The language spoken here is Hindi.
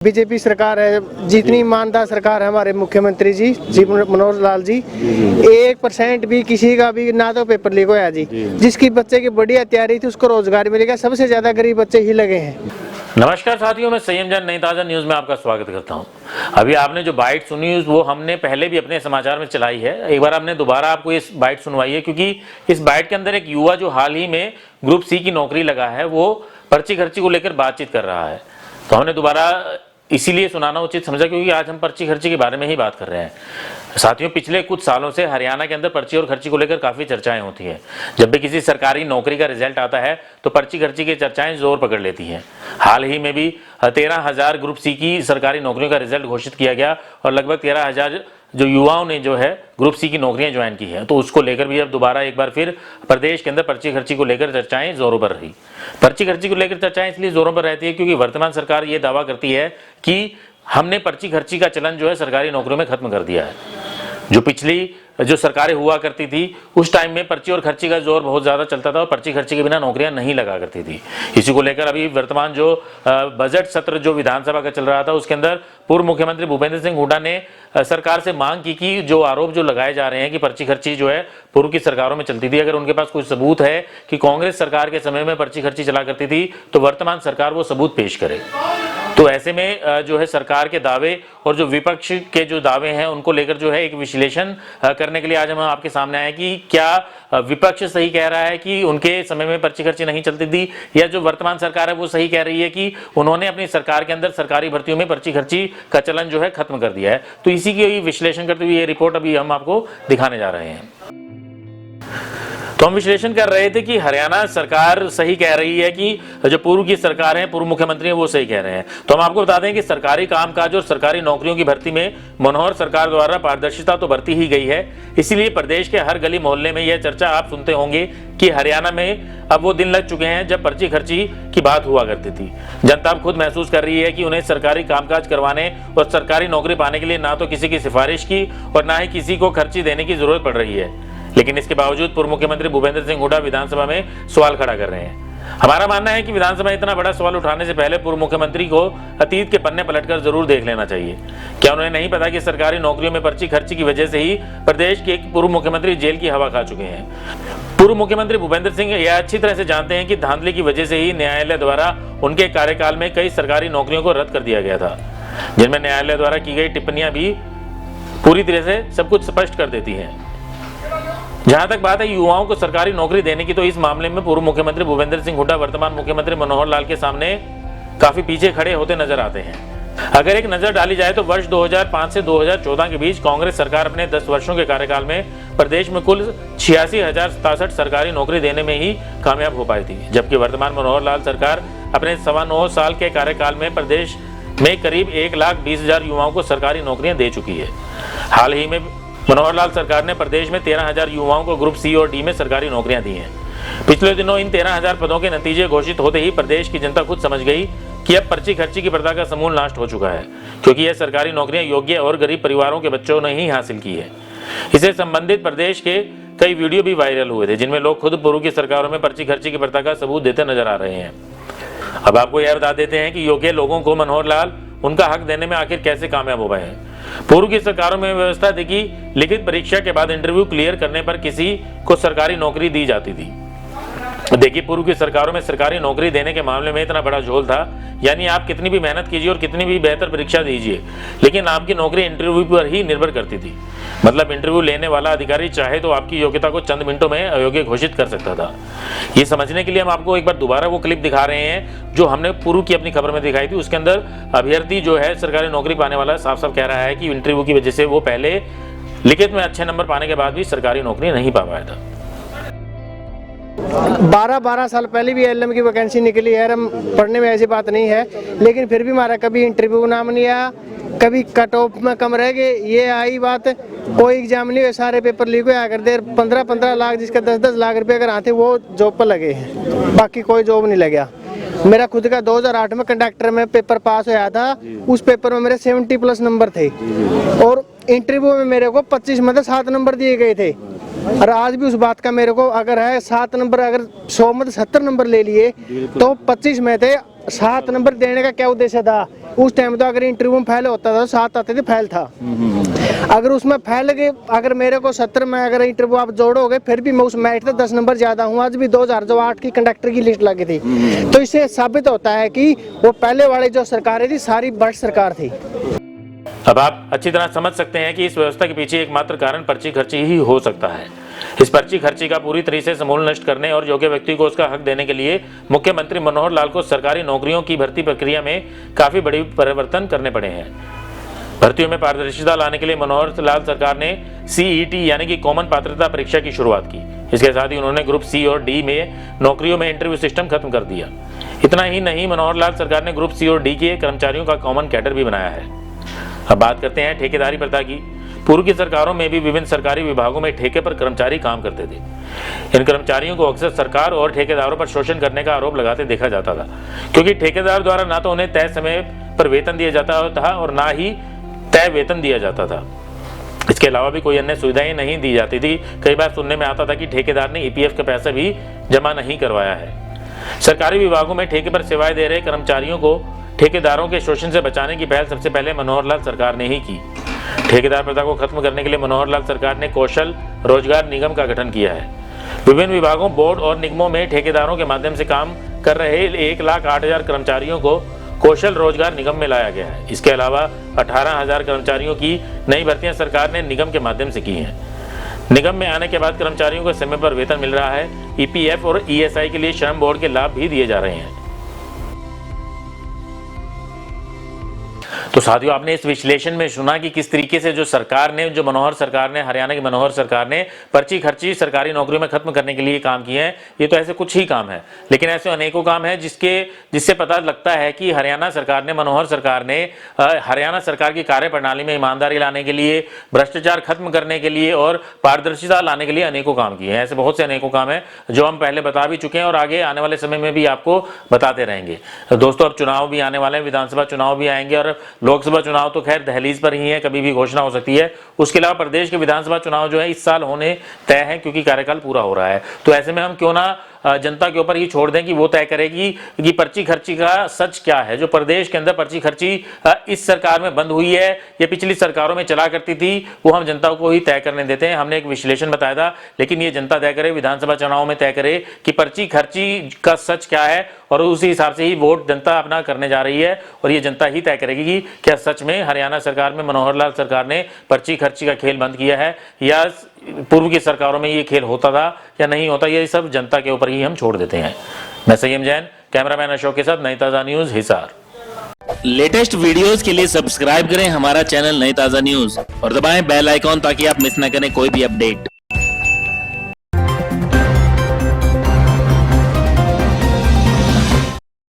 बीजेपी सरकार है, जितनी ईमानदार सरकार है हमारे मुख्यमंत्री जी मनोहर लाल जी, 1% भी किसी का भी ना तो पेपर लीक होया जी। जिसकी बच्चे की बढ़िया तैयारी थी उसको रोजगार मिलेगा। सबसे ज्यादा गरीब बच्चे ही लगे हैं। नमस्कार साथियों, मैं संयम जैन नई ताज़ा न्यूज़ में आपका स्वागत करता हूं। अभी आपने जो बाइट सुनी वो हमने पहले भी अपने समाचार में चलाई है। एक बार हमने दोबारा आपको इस बाइट सुनवाई है क्योंकि इस बाइट के अंदर एक युवा जो हाल ही में ग्रुप सी की नौकरी लगा है वो पर्ची खर्ची को लेकर बातचीत कर रहा है। तो हमने दोबारा इसीलिए सुनाना उचित समझा क्योंकि आज हम पर्ची खर्ची के बारे में ही बात कर रहे हैं। साथियों, पिछले कुछ सालों से हरियाणा के अंदर पर्ची और खर्ची को लेकर काफ़ी चर्चाएं होती हैं। जब भी किसी सरकारी नौकरी का रिजल्ट आता है तो पर्ची खर्ची की चर्चाएं जोर पकड़ लेती हैं। हाल ही में भी 13,000 ग्रुप सी की सरकारी नौकरियों का रिजल्ट घोषित किया गया और लगभग 13,000 जो युवाओं ने जो है ग्रुप सी की नौकरियां ज्वाइन की हैं। तो उसको लेकर भी अब दोबारा एक बार फिर प्रदेश के अंदर पर्ची खर्ची को लेकर चर्चाएं जोरों पर रही। पर्ची खर्ची को लेकर चर्चाएं इसलिए जोरों पर रहती है क्योंकि वर्तमान सरकार ये दावा करती है कि हमने पर्ची खर्ची का चलन जो है सरकारी नौकरियों में खत्म कर दिया है। जो पिछली जो सरकारें हुआ करती थी उस टाइम में पर्ची और खर्ची का जोर बहुत ज़्यादा चलता था और पर्ची खर्ची के बिना नौकरियां नहीं लगा करती थी। इसी को लेकर अभी वर्तमान जो बजट सत्र जो विधानसभा का चल रहा था उसके अंदर पूर्व मुख्यमंत्री भूपेंद्र सिंह हुड्डा ने सरकार से मांग की कि जो आरोप जो लगाए जा रहे हैं कि पर्ची खर्ची जो है पूर्व की सरकारों में चलती थी, अगर उनके पास कोई सबूत है कि कांग्रेस सरकार के समय में पर्ची खर्ची चला करती थी तो वर्तमान सरकार वो सबूत पेश करे। तो ऐसे में जो है सरकार के दावे और जो विपक्ष के जो दावे हैं उनको लेकर जो है एक विश्लेषण करने के लिए आज हम आपके सामने आए कि क्या विपक्ष सही कह रहा है कि उनके समय में पर्ची खर्ची नहीं चलती थी, या जो वर्तमान सरकार है वो सही कह रही है कि उन्होंने अपनी सरकार के अंदर सरकारी भर्तियों में पर्ची खर्ची का चलन जो है खत्म कर दिया है। तो इसी की विश्लेषण करते हुए ये रिपोर्ट अभी हम आपको दिखाने जा रहे हैं। तो हम विश्लेषण कर रहे थे कि हरियाणा सरकार सही कह रही है कि जो पूर्व की सरकार है, पूर्व मुख्यमंत्री हैं वो सही कह रहे हैं। तो हम आपको बता दें कि सरकारी कामकाज और सरकारी नौकरियों की भर्ती में मनोहर सरकार द्वारा पारदर्शिता तो बरती ही गई है। इसीलिए प्रदेश के हर गली मोहल्ले में यह चर्चा आप सुनते होंगे कि हरियाणा में अब वो दिन लग चुके हैं जब पर्ची खर्ची की बात हुआ करती थी। जनता अब खुद महसूस कर रही है कि उन्हें सरकारी कामकाज करवाने और सरकारी नौकरी पाने के लिए ना तो किसी की सिफारिश की और ना ही किसी को खर्ची देने की जरूरत पड़ रही है। लेकिन इसके बावजूद पूर्व मुख्यमंत्री भूपेंद्र सिंह हुड्डा विधानसभा में सवाल खड़ा कर रहे हैं। हमारा मानना है कि विधानसभा में इतना बड़ा सवाल उठाने से पहले पूर्व मुख्यमंत्री को अतीत के पन्ने पलटकर जरूर देख लेना चाहिए। क्या उन्हें नहीं पता कि सरकारी नौकरियों में पर्ची खर्ची की वजह से ही प्रदेश के एक पूर्व मुख्यमंत्री जेल की हवा खा चुके हैं। पूर्व मुख्यमंत्री भूपेंद्र सिंह यह अच्छी तरह से जानते हैं कि धांधली की वजह से ही न्यायालय द्वारा उनके कार्यकाल में कई सरकारी नौकरियों को रद्द कर दिया गया था, जिनमें न्यायालय द्वारा की गई टिप्पणियां भी पूरी तरह से सब कुछ स्पष्ट कर देती हैं। जहां तक बात है युवाओं को सरकारी नौकरी देने की, तो इस मामले में पूर्व मुख्यमंत्री भूपेंद्र सिंह हुड्डा वर्तमान मुख्यमंत्री मनोहर लाल के सामने काफी पीछे खड़े होते नजर आते हैं। अगर एक नजर डाली जाए तो वर्ष 2005 से 2014 के बीच कांग्रेस सरकार अपने 10 वर्षों के कार्यकाल में प्रदेश में कुल 86,067 सरकारी नौकरी देने में ही कामयाब हो पाई थी, जबकि वर्तमान मनोहर लाल सरकार अपने 9.25 साल के कार्यकाल में प्रदेश में करीब 1,20,000 युवाओं को सरकारी नौकरियां दे चुकी है। हाल ही में मनोहर लाल सरकार ने प्रदेश में 13,000 युवाओं को ग्रुप सी और डी में सरकारी नौकरियां दी हैं। पिछले दिनों इन 13,000 पदों के नतीजे घोषित होते ही प्रदेश की जनता खुद समझ गई कि अब पर्ची खर्ची की प्रथा का समूल नाश हो चुका है, क्योंकि यह सरकारी नौकरियां योग्य और गरीब परिवारों के बच्चों ने ही हासिल की है। इससे संबंधित प्रदेश के कई वीडियो भी वायरल हुए थे जिनमें लोग खुद पूर्व की सरकारों में पर्ची खर्ची की प्रथा का सबूत देते नजर आ रहे हैं। अब आपको यह बता देते हैं कि योग्य लोगों को मनोहर लाल उनका हक देने में आखिर कैसे कामयाब हो पाए हैं। पूर्व की सरकारों में व्यवस्था थी कि लिखित परीक्षा के बाद इंटरव्यू क्लियर करने पर किसी को सरकारी नौकरी दी जाती थी। देखिए, पूर्व की सरकारों में सरकारी नौकरी देने के मामले में इतना बड़ा झोल था, यानी आप कितनी भी मेहनत कीजिए और कितनी भी बेहतर परीक्षा दीजिए, लेकिन आपकी नौकरी इंटरव्यू पर ही निर्भर करती थी। मतलब इंटरव्यू लेने वाला अधिकारी चाहे तो आपकी योग्यता को चंद मिनटों में अयोग्य घोषित कर सकता था। ये समझने के लिए हम आपको एक बार दोबारा वो क्लिप दिखा रहे हैं जो हमने पूर्व की अपनी खबर में दिखाई थी। उसके अंदर अभ्यर्थी जो है सरकारी नौकरी पाने वाला साफ साफ कह रहा है कि इंटरव्यू की वजह से वो पहले लिखित में अच्छे नंबर पाने के बाद भी सरकारी नौकरी नहीं पा पाया था। 12 साल पहले भी एलएम की वैकेंसी निकली है। हम पढ़ने में ऐसी बात नहीं है, लेकिन फिर भी हमारा कभी इंटरव्यू नाम नहीं आया, कभी कट ऑफ में कम रह गए। ये आई बात, कोई एग्जाम नहीं हुए, सारे पेपर लीक हुआ करते। 15-15 लाख जिसका 10-10 लाख रुपए अगर आते वो जॉब पर लगे हैं, बाकी कोई जॉब नहीं लगा। मेरा खुद का 2008 में कंडक्टर में पेपर पास होया था, उस पेपर में मेरे 70+ नंबर थे और इंटरव्यू में मेरे को 25 में 7 नंबर दिए गए थे। और आज भी उस बात का मेरे को अगर है 7 नंबर, अगर 100 में 70 नंबर ले लिए तो 25 में थे 7 नंबर देने का क्या उद्देश्य था? उस टाइम तो अगर इंटरव्यू में फेल होता था 7 आते थे, फेल था। अगर उसमें फेल गए, अगर मेरे को 70 में अगर इंटरव्यू आप जोड़ोगे फिर भी मैं उस मैट से 10 नंबर ज्यादा हूँ। आज भी 2008 की कंडक्टर की लिस्ट लगी थी, तो इससे साबित होता है कि वो पहले वाले जो सरकारें थी सारी बट सरकार थी। अब आप अच्छी तरह समझ सकते हैं कि इस व्यवस्था के पीछे एकमात्र कारण पर्ची खर्ची ही हो सकता है। इस पर्ची खर्ची का पूरी तरह से समूल नष्ट करने और योग्य व्यक्ति को उसका हक देने के लिए मुख्यमंत्री मनोहर लाल को सरकारी नौकरियों की भर्ती प्रक्रिया में काफी बड़ी परिवर्तन करने पड़े हैं। भर्तियों में पारदर्शिता लाने के लिए मनोहर लाल सरकार ने CET यानी कि कॉमन पात्रता परीक्षा की शुरुआत की। इसके साथ ही उन्होंने ग्रुप C और D में नौकरियों में इंटरव्यू सिस्टम खत्म कर दिया। इतना ही नहीं, मनोहर लाल सरकार ने ग्रुप C और D के कर्मचारियों का कॉमन कैडर भी बनाया है। अब बात करते हैं ठेकेदारी प्रथा की। पूर्व की सरकारों में भी विभिन्न सरकारी विभागों में ठेके पर कर्मचारी काम करते थे। इन कर्मचारियों को अक्सर सरकार और ठेकेदारों पर शोषण करने का आरोप लगाते देखा जाता था, क्योंकि ठेकेदार द्वारा ना तो उन्हें तय समय पर वेतन दिया जाता था और ना ही तय वेतन दिया जाता था। इसके अलावा भी कोई अन्य सुविधाएं नहीं दी जाती थी। कई बार सुनने में आता था कि ठेकेदार ने EPF का पैसा भी जमा नहीं करवाया है। सरकारी विभागों में ठेके पर सेवाएं दे रहे कर्मचारियों को ठेकेदारों के शोषण से बचाने की पहल सबसे पहले मनोहर लाल सरकार ने ही की। ठेकेदार प्रथा को खत्म करने के लिए मनोहर लाल सरकार ने कौशल रोजगार निगम का गठन किया है। विभिन्न विभागों, बोर्ड और निगमों में ठेकेदारों के माध्यम से काम कर रहे 1,08,000 कर्मचारियों को कौशल रोजगार निगम में लाया गया है। इसके अलावा 18,000 कर्मचारियों की नई भर्तियां सरकार ने निगम के माध्यम से की हैं। निगम में आने के बाद कर्मचारियों को समय पर वेतन मिल रहा है। EPF और ESI के लिए श्रम बोर्ड के लाभ भी दिए जा रहे हैं। तो साथियों, आपने इस विश्लेषण में सुना कि किस तरीके से जो सरकार ने, जो मनोहर सरकार ने, हरियाणा की मनोहर सरकार ने पर्ची खर्ची सरकारी नौकरियों में खत्म करने के लिए काम किए हैं। ये तो ऐसे कुछ ही काम है, लेकिन ऐसे अनेकों काम है जिससे पता लगता है कि हरियाणा सरकार ने, मनोहर सरकार ने हरियाणा सरकार की कार्यप्रणाली में ईमानदारी लाने के लिए, भ्रष्टाचार खत्म करने के लिए और पारदर्शिता लाने के लिए अनेकों काम किए हैं। ऐसे बहुत से अनेकों काम है जो हम पहले बता भी चुके हैं और आगे आने वाले समय में भी आपको बताते रहेंगे। दोस्तों, अब चुनाव भी आने वाले हैं, विधानसभा चुनाव भी आएंगे और लोकसभा चुनाव तो खैर दहलीज पर ही है, कभी भी घोषणा हो सकती है। उसके अलावा प्रदेश के विधानसभा चुनाव जो है इस साल होने तय है, क्योंकि कार्यकाल पूरा हो रहा है। तो ऐसे में हम क्यों ना जनता के ऊपर ही छोड़ दें कि वो तय करेगी कि पर्ची खर्ची का सच क्या है। जो प्रदेश के अंदर पर्ची खर्ची इस सरकार में बंद हुई है या पिछली सरकारों में चला करती थी, वो हम जनता को ही तय करने देते हैं। हमने एक विश्लेषण बताया था, लेकिन ये जनता तय करे, विधानसभा चुनाव में तय करे कि पर्ची खर्ची का सच क्या है, और उसी हिसाब से ही वोट जनता अपना करने जा रही है। और ये जनता ही तय करेगी कि क्या सच में हरियाणा सरकार में मनोहर लाल सरकार ने पर्ची खर्ची का खेल बंद किया है या पूर्व की सरकारों में ये खेल होता था या नहीं होता। ये सब जनता के ऊपर ही हम छोड़ देते हैं। मैं संयम जैन, कैमरामैन अशोक के साथ नई ताजा न्यूज, हिसार। लेटेस्ट वीडियोस के लिए सब्सक्राइब करें हमारा चैनल नई ताजा न्यूज और दबाएं बेल आइकॉन ताकि आप मिस न करें कोई भी अपडेट।